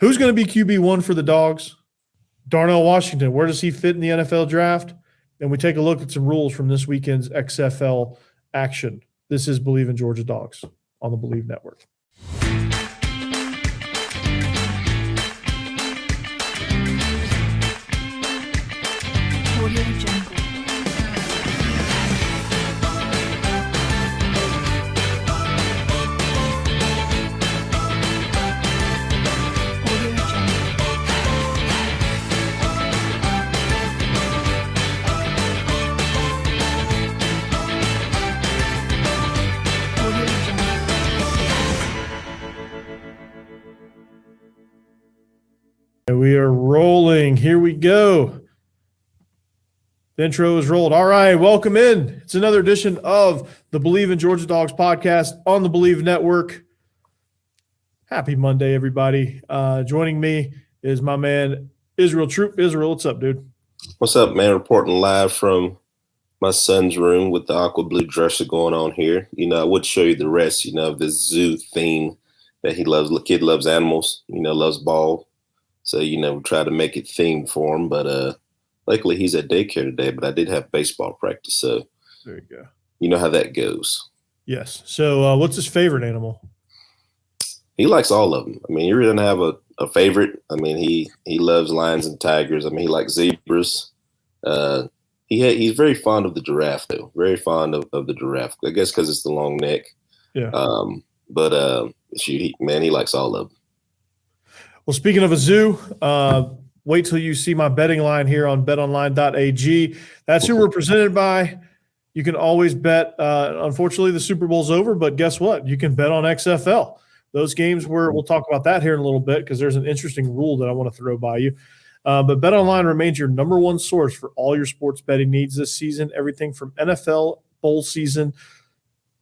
Who's going to be QB1 for the Dogs? Darnell Washington. Where does he fit in the NFL draft? And we take a look at some rules from this weekend's XFL action. This is Believe in Georgia Dogs on the Believe Network. We are rolling. Here we go. The intro is rolled. All right, welcome in. It's another edition of the Believe in Georgia Dogs podcast on the Believe Network. Happy Monday, everybody. Joining me is my man, Israel Troop. Israel, what's up, dude? What's up, man? Reporting live from my son's room with the aqua blue dresser going on here. I would show you the rest, of this zoo theme that he loves. The kid loves animals, loves ball. So, we try to make it themed for him. But luckily he's at daycare today, but I did have baseball practice. So there you go. You know how that goes. Yes. So what's his favorite animal? He likes all of them. He really doesn't have a favorite. He loves lions and tigers. He likes zebras. He's very fond of the giraffe, though. Very fond of the giraffe. I guess because it's the long neck. Yeah. He likes all of them. Well, speaking of a zoo, wait till you see my betting line here on betonline.ag. That's who we're presented by. You can always bet. Unfortunately, the Super Bowl's over, but guess what? You can bet on XFL. Those games we'll talk about that here in a little bit because there's an interesting rule that I want to throw by you. But BetOnline remains your number one source for all your sports betting needs this season. Everything from NFL bowl season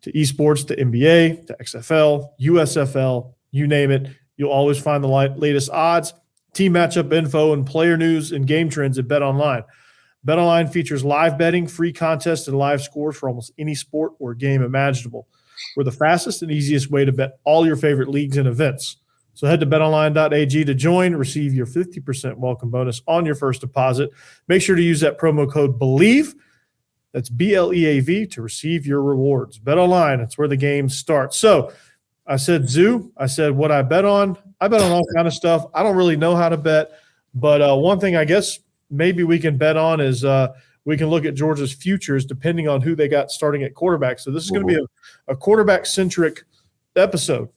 to esports to NBA to XFL, USFL, you name it. You'll always find the latest odds, team matchup info, and player news and game trends at BetOnline. BetOnline features live betting, free contests, and live scores for almost any sport or game imaginable. We're the fastest and easiest way to bet all your favorite leagues and events. So head to betonline.ag to join, receive your 50% welcome bonus on your first deposit. Make sure to use that promo code BELIEVE, that's BLEAV, to receive your rewards. BetOnline, that's where the game starts. So I said zoo. I said what I bet on. I bet on all kind of stuff. I don't really know how to bet, but one thing I guess maybe we can bet on is we can look at Georgia's futures depending on who they got starting at quarterback. So this is going to be a quarterback-centric episode.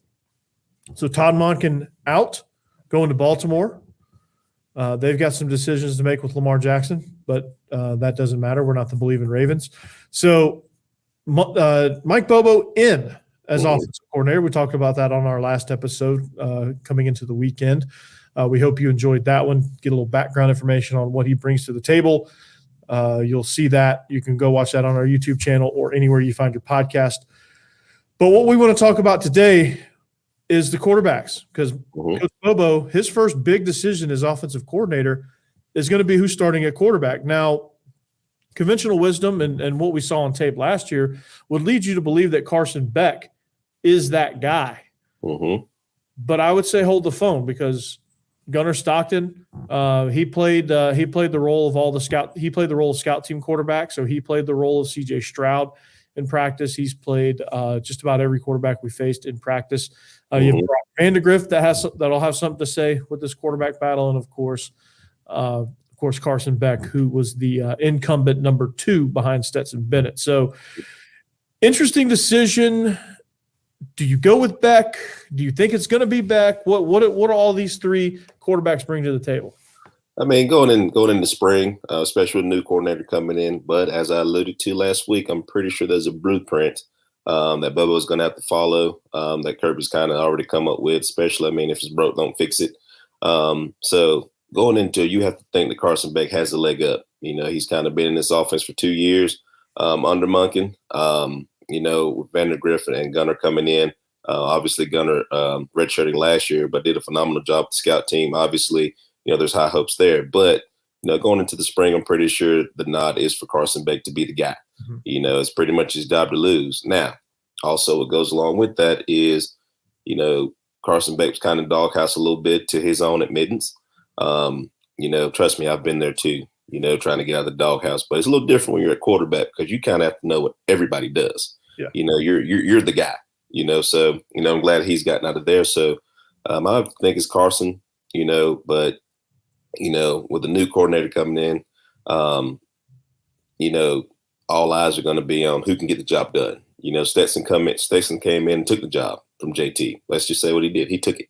So Todd Monken out, going to Baltimore. They've got some decisions to make with Lamar Jackson, but that doesn't matter. We're not the Believe in Ravens. So Mike Bobo in as offensive coordinator. We talked about that on our last episode coming into the weekend. We hope you enjoyed that one. Get a little background information on what he brings to the table. You'll see that. You can go watch that on our YouTube channel or anywhere you find your podcast. But what we want to talk about today is the quarterbacks because Coach Bobo, his first big decision as offensive coordinator is going to be who's starting at quarterback. Now, conventional wisdom and what we saw on tape last year would lead you to believe that Carson Beck is that guy. But I would say hold the phone because Gunnar Stockton, he played the role of all the scout. He played the role of scout team quarterback. So he played the role of CJ Stroud in practice. He's played just about every quarterback we faced in practice. You have Brock Vandegrift that'll have something to say with this quarterback battle, and of course Carson Beck, who was the incumbent number 2 behind Stetson Bennett. So interesting decision. Do you go with Beck? Do you think it's going to be Beck? What do all these 3 quarterbacks bring to the table? Going into spring, especially with a new coordinator coming in. But as I alluded to last week, I'm pretty sure there's a blueprint that Bobo is going to have to follow that Kirby's kind of already come up with, especially, if it's broke, don't fix it. So going into you have to think that Carson Beck has a leg up. He's kind of been in this offense for 2 years under Monken. With Vandegrift and Gunnar coming in. Obviously, Gunnar redshirting last year, but did a phenomenal job with the scout team. Obviously, there's high hopes there. But, going into the spring, I'm pretty sure the nod is for Carson Beck to be the guy. It's pretty much his job to lose. Now, also what goes along with that is, Carson Beck's kind of doghouse a little bit to his own admittance. Trust me, I've been there too, trying to get out of the doghouse. But it's a little different when you're a quarterback because you kind of have to know what everybody does. Yeah. You're the guy, So, I'm glad he's gotten out of there. So I think it's Carson, but, with the new coordinator coming in, all eyes are going to be on who can get the job done. Stetson came in and took the job from JT. Let's just say what he did. He took it,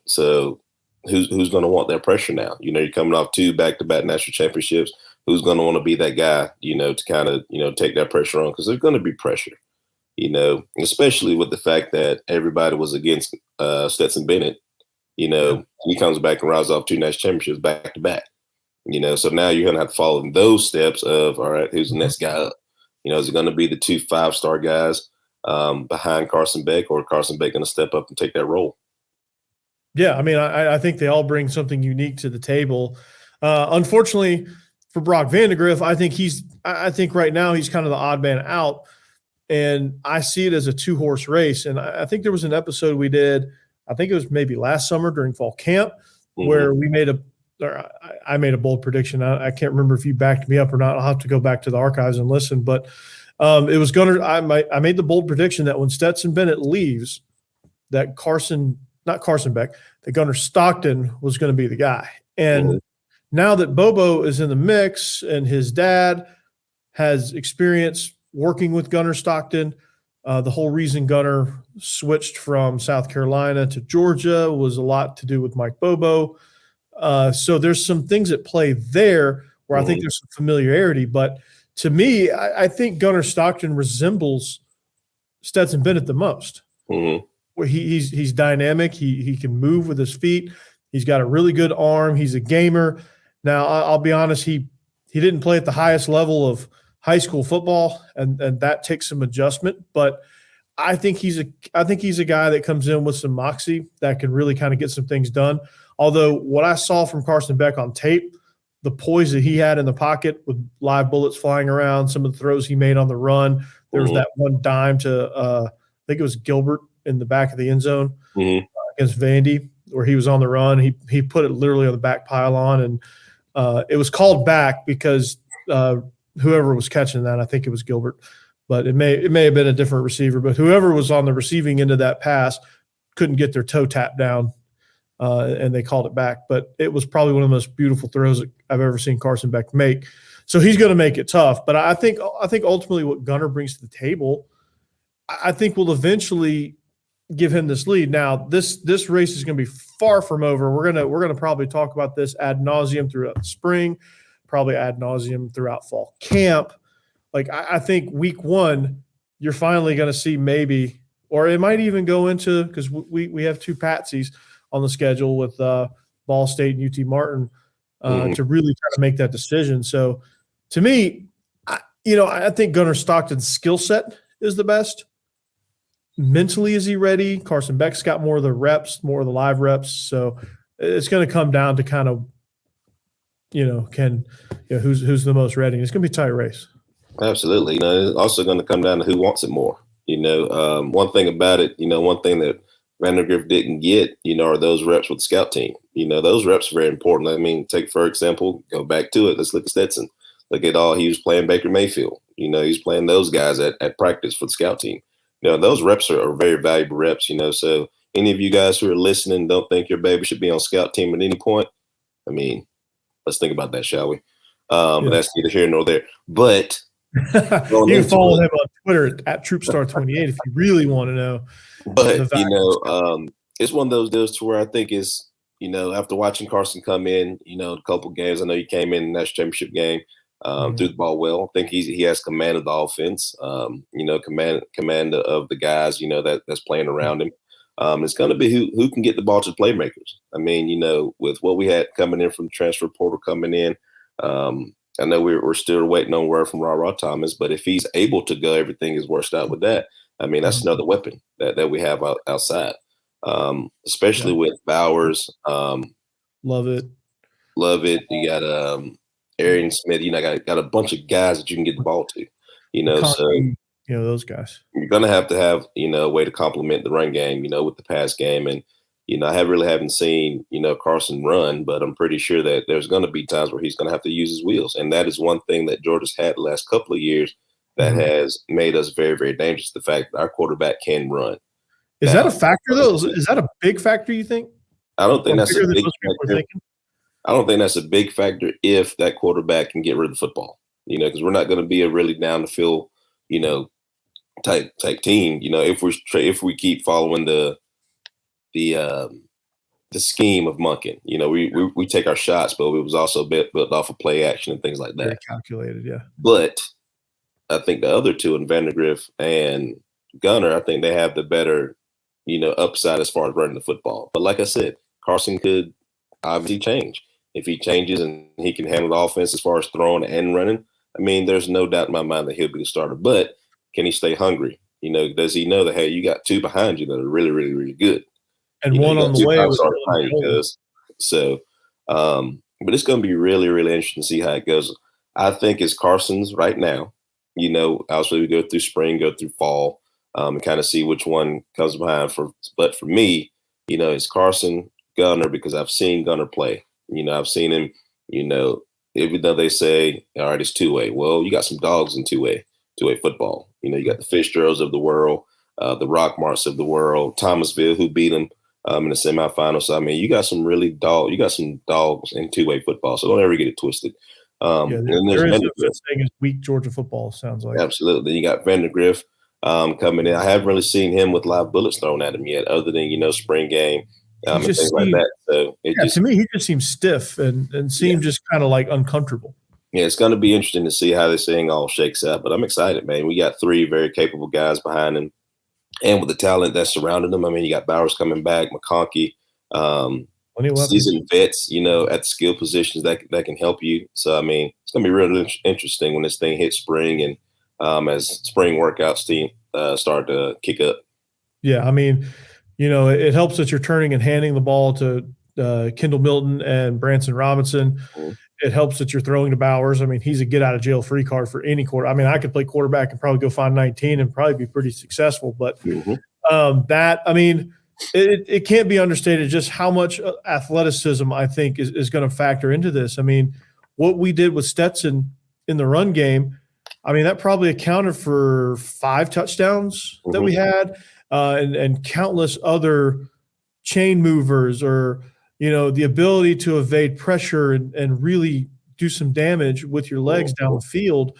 so who's going to want that pressure now? You're coming off 2 back-to-back national championships. Who's going to want to be that guy, to kind of, take that pressure on? Because there's going to be pressure, especially with the fact that everybody was against Stetson Bennett. He comes back and rides off 2 national championships back-to-back. So now you're going to have to follow in those steps of, all right, who's the next guy up? Is it going to be the 2 5-star guys behind Carson Beck, or Carson Beck going to step up and take that role? Yeah, I mean, I think they all bring something unique to the table. Unfortunately for Brock Vandegrift, I think right now he's kind of the odd man out, and I see it as a 2-horse race. And I think there was an episode we did, I think it was maybe last summer during fall camp, where I made a bold prediction. I can't remember if you backed me up or not. I'll have to go back to the archives and listen. But it was I made the bold prediction that when Stetson Bennett leaves, that that Gunnar Stockton was going to be the guy. And now that Bobo is in the mix and his dad has experience working with Gunnar Stockton, the whole reason Gunnar switched from South Carolina to Georgia was a lot to do with Mike Bobo. So there's some things at play there where I think there's some familiarity. But to me, I think Gunnar Stockton resembles Stetson Bennett the most. Where he's dynamic. He can move with his feet. He's got a really good arm. He's a gamer. Now, I'll be honest, he didn't play at the highest level of high school football, and that takes some adjustment. But I think he's a guy that comes in with some moxie that can really kind of get some things done. Although what I saw from Carson Beck on tape, the poise that he had in the pocket with live bullets flying around, some of the throws he made on the run. There was that one dime to I think it was Gilbert in the back of the end zone against Vandy, where he was on the run. He put it literally on the back pylon, and it was called back because whoever was catching that, I think it was Gilbert, but it may have been a different receiver. But whoever was on the receiving end of that pass couldn't get their toe tapped down, and they called it back. But it was probably one of the most beautiful throws that I've ever seen Carson Beck make. So he's going to make it tough. But I think ultimately what Gunnar brings to the table, I think will eventually give him this lead. Now, this race is going to be far from over. We're gonna probably talk about this ad nauseum throughout the spring, probably ad nauseum throughout fall camp. Like I think week 1, you're finally going to see maybe, or it might even go into, because we have 2 patsies on the schedule with Ball State and UT Martin to really try to make that decision. So to me, I think Gunnar Stockton's skill set is the best. Mentally, is he ready? Carson Beck's got more of the reps, more of the live reps. So it's going to come down to kind of, who's the most ready. It's going to be a tight race. Absolutely. It's also going to come down to who wants it more. One thing about it, one thing that Vandegrift didn't get, are those reps with the scout team. Those reps are very important. I mean, take, for example, go back to it. Let's look at Stetson. Look at all he was playing Baker Mayfield. He's playing those guys at practice for the scout team. Those reps are very valuable reps, So any of you guys who are listening don't think your baby should be on scout team at any point. I mean, let's think about that, shall we? But that's neither here nor there. But you can follow him on Twitter at TroopStar28 if you really want to know. But it's one of those deals to where I think is, after watching Carson come in, a couple games. I know he came in the national championship game. Threw the ball well. I think he has command of the offense, command of the guys, that's playing around him. It's going to be who can get the ball to the playmakers. I mean, with what we had coming in from the transfer portal coming in, I know we're still waiting on word from Ra Thomas, but if he's able to go, everything is worked out with that. I mean, that's another weapon that we have outside, especially with Bowers. Love it. You got Arian Smith, got a bunch of guys that you can get the ball to, so those guys. You're going to have, a way to complement the run game, with the pass game. And, I haven't seen, Carson run, but I'm pretty sure that there's going to be times where he's going to have to use his wheels. And that is one thing that Georgia's had the last couple of years that has made us very, very dangerous. The fact that our quarterback can run. Is that a factor, though? Is that a big factor, you think? I don't think that's a big factor. I don't think that's a big factor if that quarterback can get rid of the football, because we're not going to be a really down the field, type team. If we keep following the scheme of Monken. We take our shots, but it was also built off of play action and things like that. Very calculated, yeah. But I think the other two, in Vandergriff and Gunner, I think they have the better, upside as far as running the football. But like I said, Carson could obviously change. If he changes and he can handle the offense as far as throwing and running, there's no doubt in my mind that he'll be the starter. But can he stay hungry? Does he know that, hey, you got two behind you that are really, really, really good? And one on the way. But it's going to be really, really interesting to see how it goes. I think it's Carson's right now. Obviously we go through spring, go through fall, and kind of see which one comes behind. But for me, it's Carson, Gunner, because I've seen Gunner play. I've seen him, even though they say, all right, it's two-way. Well, you got some dogs in two-way football. You got the Fitzgeralds of the world, the Rockmarts of the world, Thomasville, who beat them in the semifinals. So, you got some dogs in two-way football. So don't ever get it twisted. There is no such thing as weak Georgia football, sounds like. Absolutely. Then you got Vandergriff coming in. I haven't really seen him with live bullets thrown at him yet, other than, spring game. And things like that. So to me, he just seems stiff and seemed just kind of like uncomfortable. Yeah, it's going to be interesting to see how this thing all shakes out. But I'm excited, man. We got three very capable guys behind him, and with the talent that's surrounding them. You got Bowers coming back, McConkey, seasoned vets, at the skill positions that can help you. So it's going to be really interesting when this thing hits spring and as spring workouts start to kick up. Yeah, it helps that you're turning and handing the ball to Kendall Milton and Branson Robinson. Mm-hmm. It helps that you're throwing to Bowers. He's a get-out-of-jail-free card for any quarter. I could play quarterback and probably go find 19 and probably be pretty successful. But it can't be understated just how much athleticism I think is going to factor into this. What we did with Stetson in the run game, that probably accounted for 5 touchdowns that we had. And countless other chain movers or, the ability to evade pressure and really do some damage with your legs down the field,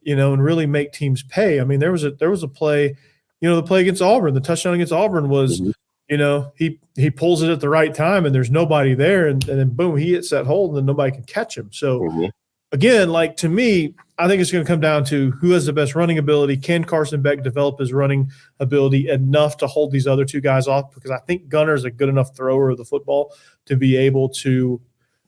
and really make teams pay. There was a play, the play against Auburn, the touchdown against Auburn was, he pulls it at the right time and there's nobody there. And then boom, he hits that hole and then nobody can catch him. So again, to me, I think it's going to come down to who has the best running ability. Can Carson Beck develop his running ability enough to hold these other two guys off? Because I think Gunner is a good enough thrower of the football to be able to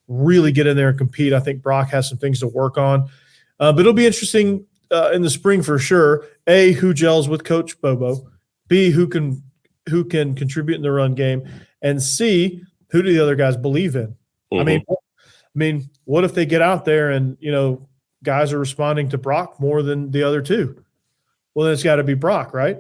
really get in there and compete. I think Brock has some things to work on. But it'll be interesting in the spring for sure. A, who gels with Coach Bobo. B, who can contribute in the run game. And C, who do the other guys believe in? What if they get out there and, guys are responding to Brock more than the other two? Well, then it's got to be Brock, right?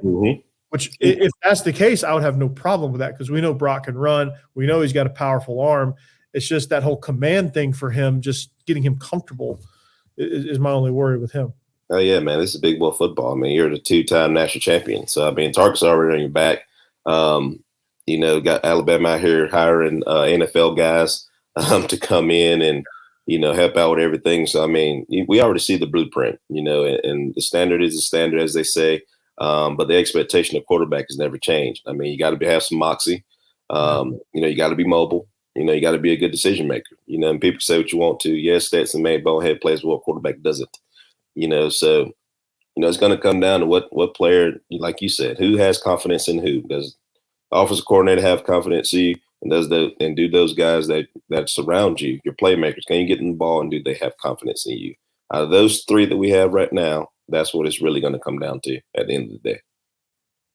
Which, if that's the case, I would have no problem with that because we know Brock can run. We know he's got a powerful arm. It's just that whole command thing for him, just getting him comfortable is my only worry with him. Oh, yeah, man. This is big boy football. You're the 2-time national champion. So, target's already on your back. Got Alabama out here hiring NFL guys to come in and, help out with everything. So, we already see the blueprint, and the standard is the standard, as they say. But the expectation of quarterback has never changed. You got to have some moxie. You got to be mobile. You got to be a good decision maker. And people say what you want to. Yes, Stetson made bonehead plays, but what quarterback doesn't. So, it's going to come down to what player, like you said, who has confidence in who. Does the offensive coordinator have confidence in you? And do those guys that surround you, your playmakers, can you get in the ball and do they have confidence in you? Out of those 3 that we have right now, that's what it's really going to come down to at the end of the day.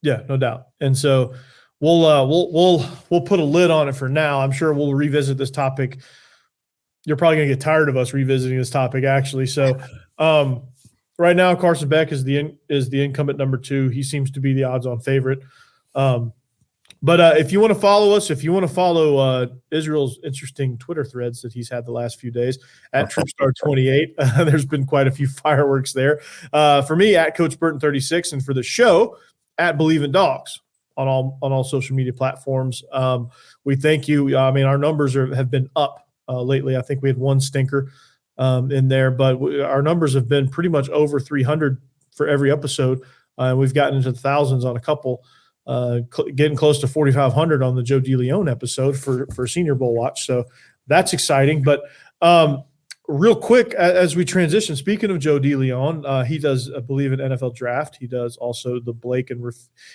Yeah, no doubt. And so we'll put a lid on it for now. I'm sure we'll revisit this topic. You're probably going to get tired of us revisiting this topic, actually. So Right now, Carson Beck is the incumbent number 2. He seems to be the odds-on favorite. But if you want to follow us, if you want to follow Israel's interesting Twitter threads that he's had the last few days, at TroopStar28, there's been quite a few fireworks there. For me, at Coach Burton 36, and for the show, at Believe in Dogs on all social media platforms. We thank you. I mean, our numbers have been up lately. I think we had one stinker in there, but our numbers have been pretty much over 300 for every episode. We've gotten into the thousands on a couple. Getting close to 4,500 on the Joe DeLeon episode for Senior Bowl watch. So that's exciting. But real quick, as we transition, speaking of Joe DeLeon, he does, I believe, an NFL draft. He does also the Blake and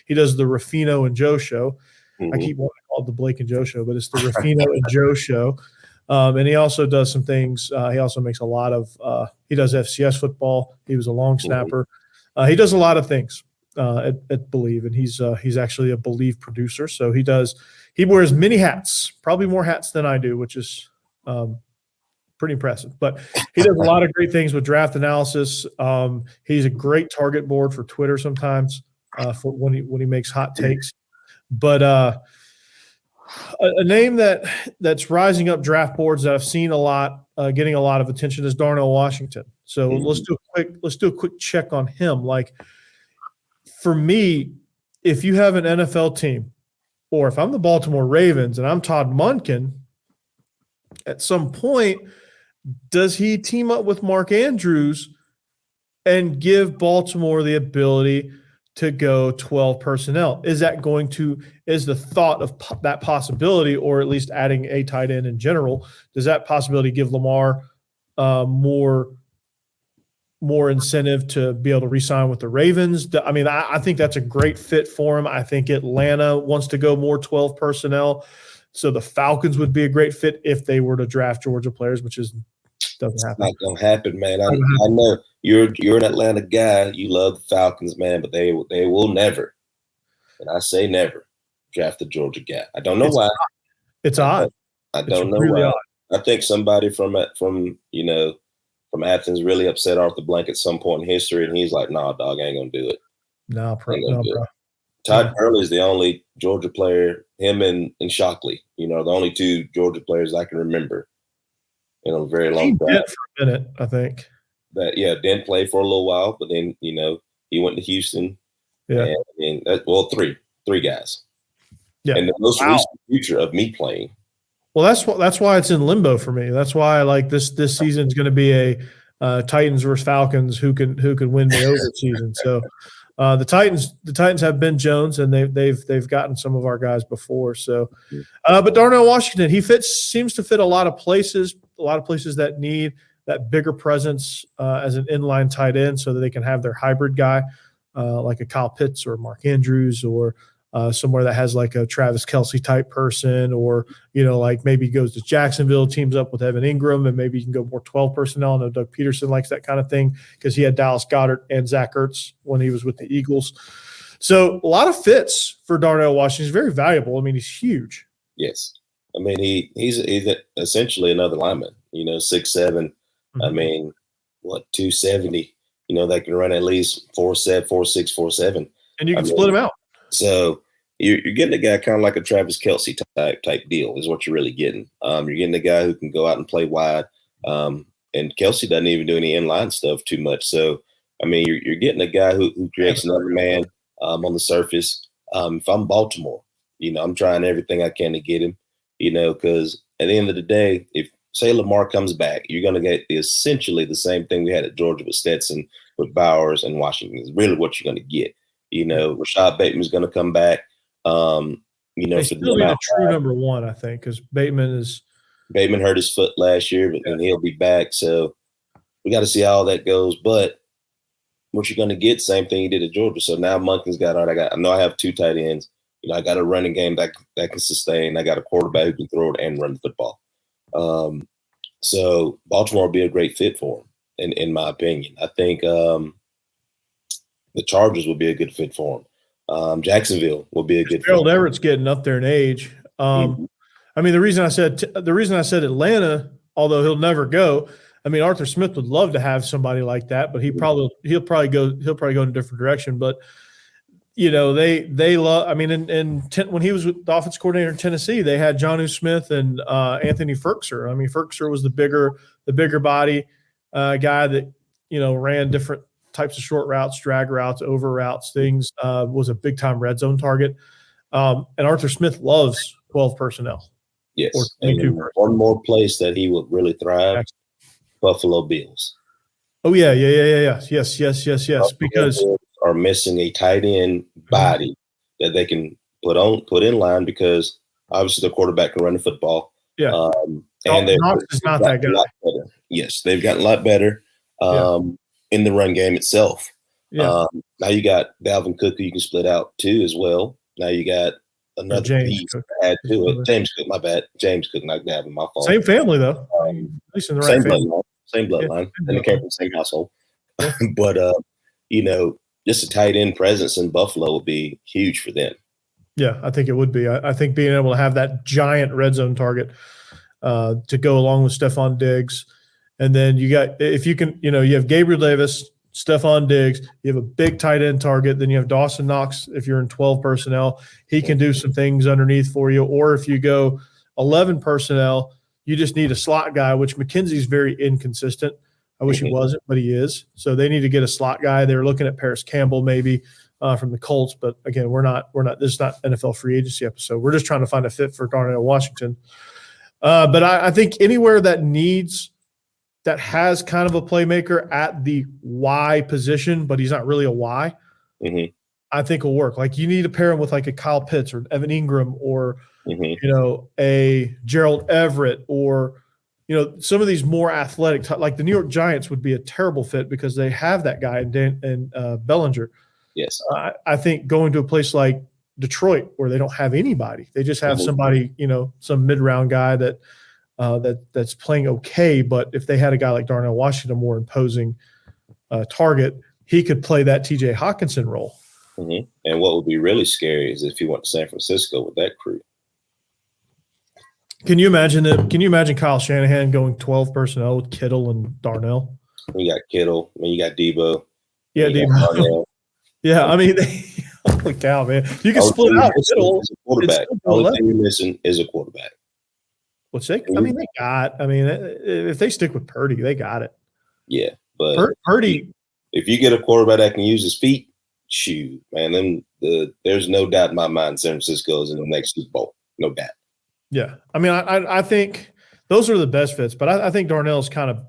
he does the Ruffino and Joe show. Mm-hmm. I keep wanting to call it the Blake and Joe show, but it's the Ruffino and Joe show. And he also does some things. He also makes a lot of he does FCS football. He was a long snapper. He does a lot of things. At Believe, and he's actually a Believe producer, so he wears many hats, probably more hats than I do, which is pretty impressive. But he does a lot of great things with draft analysis. He's a great target board for Twitter sometimes for when he makes hot takes. But a name that's rising up draft boards that I've seen a lot, getting a lot of attention is Darnell Washington. So let's do a quick check on him. Like, for me, if you have an NFL team, or if I'm the Baltimore Ravens and I'm Todd Monken, at some point, does he team up with Mark Andrews and give Baltimore the ability to go 12 personnel? Is the thought of that possibility, or at least adding a tight end in general, does that possibility give Lamar more incentive to be able to re-sign with the Ravens? I mean, I think that's a great fit for him. I think Atlanta wants to go more 12 personnel. So the Falcons would be a great fit if they were to draft Georgia players, which doesn't happen. It's not going to happen, man. I know you're an Atlanta guy. You love the Falcons, man, but they will never, and I say never, draft the Georgia guy. I don't know why. It's odd. I don't know why. I think somebody from Athens really upset Arthur Blank at some point in history, and he's like, "Nah, dog, I ain't gonna do it." No, bro. Todd Gurley is the only Georgia player. Him and Shockley, the only 2 Georgia players I can remember. A very long time. He did for a minute, I think. Didn't play for a little while, but then he went to Houston. Yeah, and three guys. Yeah, and the most recent future of me playing. Well, that's why it's in limbo for me. That's why I like this season is going to be a Titans versus Falcons who can win me over season. So the Titans have Ben Jones, and they've gotten some of our guys before. So, but Darnell Washington, he seems to fit a lot of places that need that bigger presence as an inline tight end, so that they can have their hybrid guy like a Kyle Pitts or Mark Andrews, or somewhere that has like a Travis Kelce type person, or, like maybe goes to Jacksonville, teams up with Evan Ingram, and maybe you can go more 12 personnel. I know Doug Peterson likes that kind of thing because he had Dallas Goedert and Zach Ertz when he was with the Eagles. So a lot of fits for Darnell Washington. He's very valuable. I mean, he's huge. Yes. I mean, he's essentially another lineman, 6'7". Mm-hmm. I mean, 270, that can run at least 4'6", 4'7". And you can split him out. So you're getting a guy kind of like a Travis Kelce type deal is what you're really getting. You're getting a guy who can go out and play wide. And Kelce doesn't even do any inline stuff too much. So, I mean, you're getting a guy who creates another man on the surface. If I'm Baltimore, I'm trying everything I can to get him, because at the end of the day, if say Lamar comes back, you're going to get essentially the same thing we had at Georgia with Stetson, with Bowers and Washington is really what you're going to get. Rashad Bateman's going to come back. They still be a true number 1, I think, because Bateman hurt his foot last year, but then he'll be back. So we got to see how all that goes. But what you're going to get, same thing he did at Georgia. So now Monken's got all right. I know I have 2 tight ends. I got a running game that can sustain. I got a quarterback who can throw it and run the football. So Baltimore will be a great fit for him, in my opinion. I think the Chargers will be a good fit for him. Jacksonville will be a good fit. Gerald Everett's getting up there in age. I mean, the reason I said Atlanta, although he'll never go, I mean, Arthur Smith would love to have somebody like that, but he'll probably go in a different direction. But they love. I mean, when he was the offense coordinator in Tennessee, they had Jonnu Smith and Anthony Firkser. I mean, Firkser was the bigger body guy that ran different types of short routes, drag routes, over routes, things. Was a big time red zone target. And Arthur Smith loves 12 personnel. Yes, or and one more place that he would really thrive: Buffalo Bills. Oh yeah. Yes. Buffalo Because Bills are missing a tight end body that they can put in line, because obviously the quarterback can run the football. Yeah. And Knox is not that guy. Yes, they've gotten a lot better in the run game itself. Yeah. Now you got Dalvin Cook, who you can split out too as well. Now you got another piece to add to it. James Cook, my bad. James Cook, not Dalvin, my fault. Same family though. At least in the right family. Same bloodline. And they came from the same household. But just a tight end presence in Buffalo would be huge for them. Yeah, I think it would be. I think being able to have that giant red zone target to go along with Stephon Diggs. And then you got, if you can, you have Gabriel Davis, Stephon Diggs, you have a big tight end target. Then you have Dawson Knox. If you're in 12 personnel, he can do some things underneath for you. Or if you go 11 personnel, you just need a slot guy, which McKenzie's very inconsistent. I wish he wasn't, but he is. So they need to get a slot guy. They're looking at Paris Campbell maybe from the Colts, but again, we're not. This is not NFL free agency episode. We're just trying to find a fit for Darnell Washington. But I think anywhere that has kind of a playmaker at the Y position, but he's not really a Y, I think will work. Like you need to pair him with like a Kyle Pitts or Evan Ingram or a Gerald Everett or some of these more athletic, like the New York Giants would be a terrible fit because they have that guy in Bellinger. Yes. I think going to a place like Detroit where they don't have anybody, they just have somebody, some mid-round guy that's playing okay. But if they had a guy like Darnell Washington, more imposing target, he could play that TJ Hawkinson role. And what would be really scary is if he went to San Francisco with that crew. Can you imagine it? Can you imagine Kyle Shanahan going 12 personnel with Kittle and Darnell? You got Kittle, and you got Debo. Yeah, Debo. Yeah, I mean, holy cow, man! You can split out Kittle. As a quarterback. The only thing you're missing is a quarterback. Which they got. I mean, if they stick with Purdy, they got it. Yeah, but Purdy. If you get a quarterback that can use his feet, shoot, man, there's no doubt in my mind San Francisco is in the next Super Bowl. No doubt. Yeah. I mean, I think those are the best fits, but I think Darnell's kind of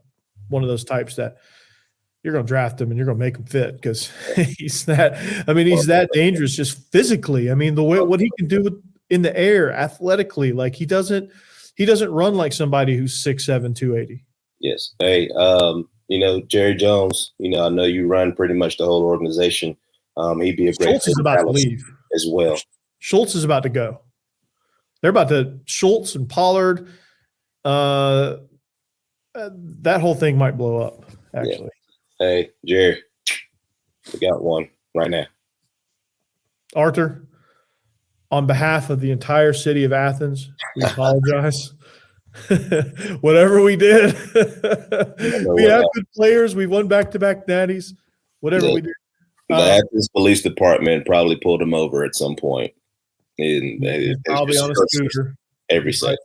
one of those types that you're going to draft him and you're going to make him fit because he's that dangerous just physically. I mean, the way what he can do in the air athletically, like he doesn't run like somebody who's 6'7", 280. Yes. Hey, Jerry Jones, I know you run pretty much the whole organization. He'd be a great Schultz is about to leave as well. Schultz is about to go. They're about to Schultz and Pollard. That whole thing might blow up, actually. Yeah. Hey, Jerry, we got one right now. Arthur, on behalf of the entire city of Athens, we apologize. Whatever we did, we have good players. We won back-to-back natties. Whatever we did. The Athens Police Department probably pulled him over at some point. Probably on a scooter. Every second.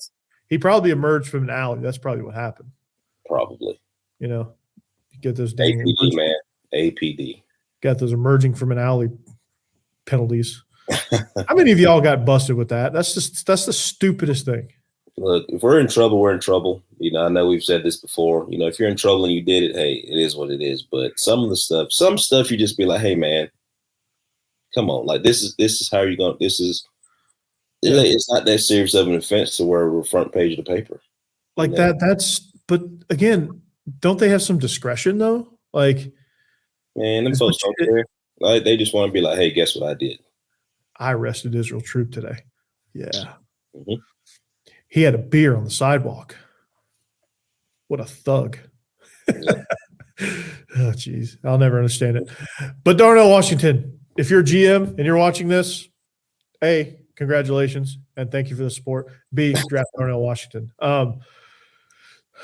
He probably emerged from an alley. That's probably what happened. Probably. You get those APD, man. APD. Got those emerging from an alley penalties. How many of y'all got busted with that? That's the stupidest thing. Look, if we're in trouble, we're in trouble. I know we've said this before. If you're in trouble and you did it, hey, it is what it is. But some stuff you just be like, hey, man, come on. Like this is how you're going. It's not that serious of an offense to where we're front page of the paper. Like but again, don't they have some discretion though? Like, man, them folks don't care. Like, they just want to be like, hey, guess what I did? I arrested Israel Troop today. Yeah. He had a beer on the sidewalk. What a thug. Oh, geez. I'll never understand it. But Darnell Washington, if you're a GM and you're watching this, A, congratulations, and thank you for the support. B, draft Darnell Washington.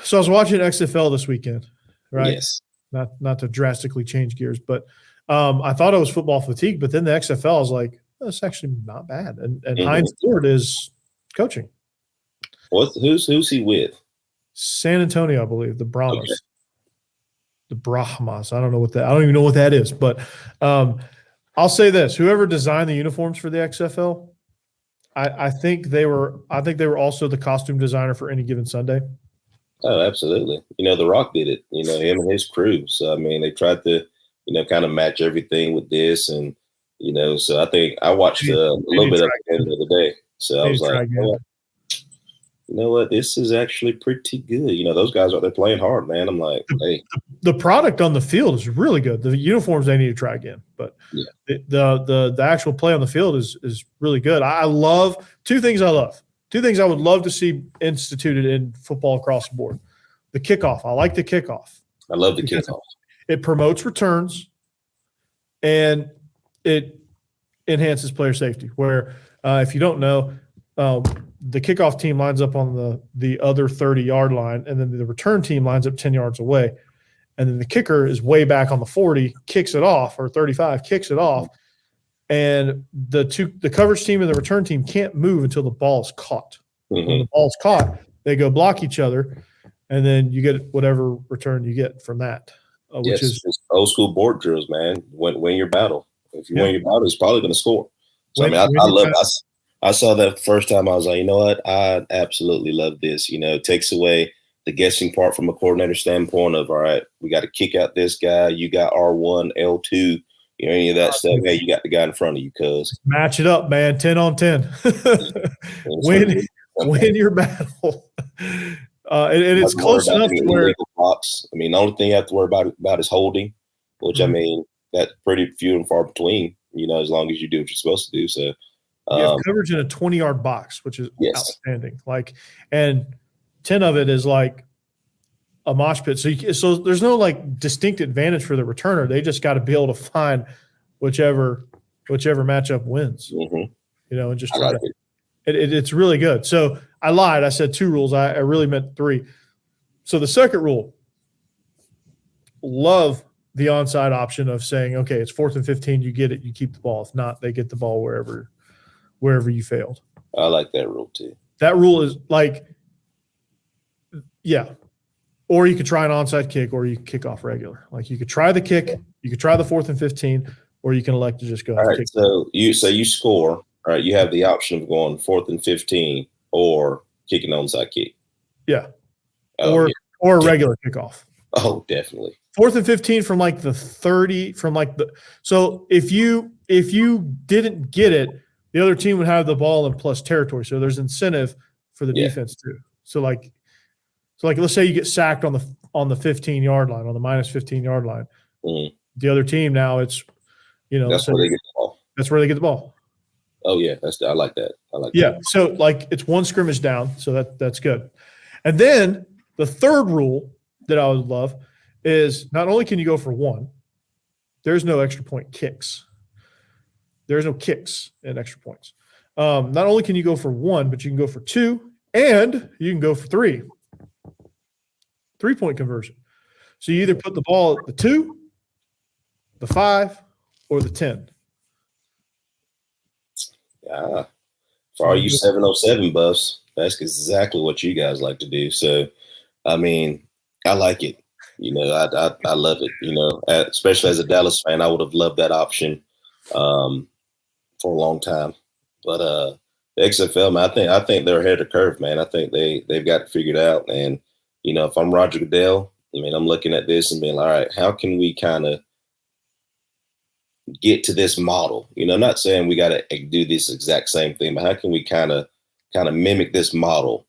So I was watching XFL this weekend, right? Yes. Not to drastically change gears, but I thought it was football fatigue, but then the XFL is like, that's actually not bad. And Heinz Ford is coaching. Who's he with? San Antonio, I believe, the Brahmas. Okay. The Brahmas. I don't even know what that is, but I'll say this: whoever designed the uniforms for the XFL, I think they were also the costume designer for Any Given Sunday. Oh, absolutely. The Rock did it. Him and his crew. So I mean, they tried to, kind of match everything with this, and so I think I watched a little bit of it the other day. So I was like, you know what, this is actually pretty good. Those guys out there playing hard, man. I'm like, hey, the product on the field is really good. The uniforms they need to try again, but the actual play on the field is really good. I love two things. Two things I would love to see instituted in football across the board. The kickoff. I like the kickoff. I love the kickoff. It promotes returns, and it enhances player safety. Where if you don't know, the kickoff team lines up on the other 30-yard line, and then the return team lines up 10 yards away. And then the kicker is way back on the 40, kicks it off, or 35, kicks it off. And the coverage team and the return team can't move until the ball is caught. Mm-hmm. When the ball's caught, they go block each other, and then you get whatever return you get from that. Which is old school board drills, man. Win your battle. If you win your battle, it's probably going to score. So I love it. I saw that first time. I was like, you know what? I absolutely love this. It takes away the guessing part from a coordinator standpoint of, all right, we got to kick out this guy. You got R1, L2, any of that stuff. Hey, you got the guy in front of you, cuz. Match it up, man. 10 on 10. Win your battle. And it's close enough to where blocks. I mean, the only thing you have to worry about is holding, which I mean, that's pretty few and far between, as long as you do what you're supposed to do. So you have coverage in a 20-yard box, which is outstanding. And 10 of it is like a mosh pit. So there's no distinct advantage for the returner. They just got to be able to find whichever matchup wins. Mm-hmm. And just try it's really good. So I lied. I said 2 rules. I really meant 3. So the second rule, love the onside option of saying, okay, it's 4th and 15, you get it, you keep the ball. If not, they get the ball wherever you failed. I like that rule too. That rule is or you could try an onside kick, or you can kick off regular. You could try the kick, you could try the 4th and 15, or you can elect to just go. All right, kick. So you score. All right, you have the option of going 4th and 15 or kicking onside kick. Yeah. Or a regular kickoff. Oh, definitely. 4th and 15 from the 30, so if you didn't get it, the other team would have the ball in plus territory. So there's incentive for the defense too. So let's say you get sacked on the 15-yard line, on the minus 15-yard line. Mm-hmm. The other team now it's that's where they get the ball. That's where they get the ball. Oh yeah, I like that. Yeah, so it's one scrimmage down, so that's good. And then the third rule that I would love is not only can you go for 1, there's no extra point kicks. There's no kicks in extra points. Not only can you go for 1, but you can go for 2, and you can go for 3. 3-point conversion. So you either put the ball at the 2, the 5, or the 10. Yeah. For all you 707 buffs, that's exactly what you guys like to do. So, I mean, I like it. I love it. Especially as a Dallas fan, I would have loved that option for a long time. But the XFL, man, I think they're ahead of the curve, man. I think they've got it figured out. And if I'm Roger Goodell, I mean, I'm looking at this and being like, all right, how can we kind of get to this model? I'm not saying we got to do this exact same thing, but how can we kind of mimic this model?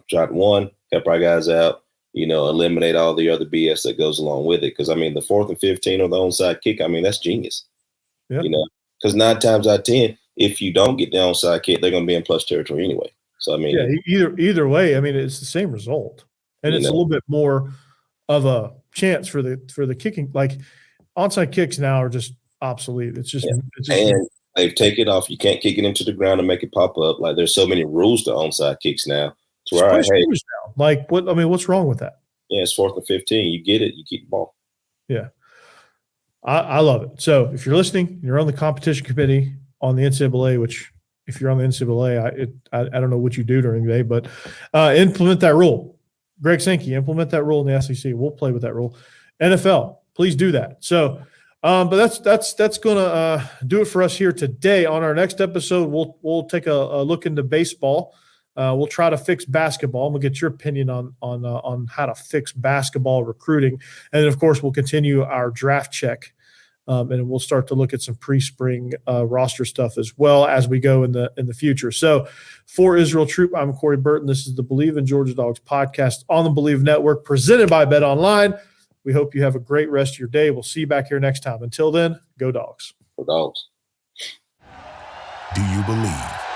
Try one, help our guys out, eliminate all the other BS that goes along with it. Because, I mean, the 4th and 15 or the onside kick, I mean, that's genius. Yeah. Because 9 times out of 10, if you don't get the onside kick, they're going to be in plus territory anyway. So, I mean. Yeah, either way, I mean, it's the same result. And it's a little bit more of a chance for the kicking. Onside kicks now are just obsolete. It's just and they've taken it off. You can't kick it into the ground and make it pop up. There's so many rules to onside kicks now It's where Just play scrimmage now. Like what? I mean, what's wrong with that? Yeah, it's 4th and 15. You get it. You keep the ball. Yeah, I love it. So if you're listening, you're on the competition committee on the NCAA, which if you're on the NCAA, I don't know what you do during the day, but implement that rule. Greg Sankey, implement that rule in the SEC. We'll play with that rule. NFL, please do that. So, but that's going to do it for us here today. On our next episode, we'll take a look into baseball. We'll try to fix basketball. We'll get your opinion on how to fix basketball recruiting, and then of course we'll continue our draft check, and we'll start to look at some pre-spring roster stuff as well as we go in the future. So, for Israel Troop, I'm Corey Burton. This is the Believe in Georgia Dogs podcast on the Believe Network, presented by Bet Online. We hope you have a great rest of your day. We'll see you back here next time. Until then, go Dogs. Go Dogs. Do you believe?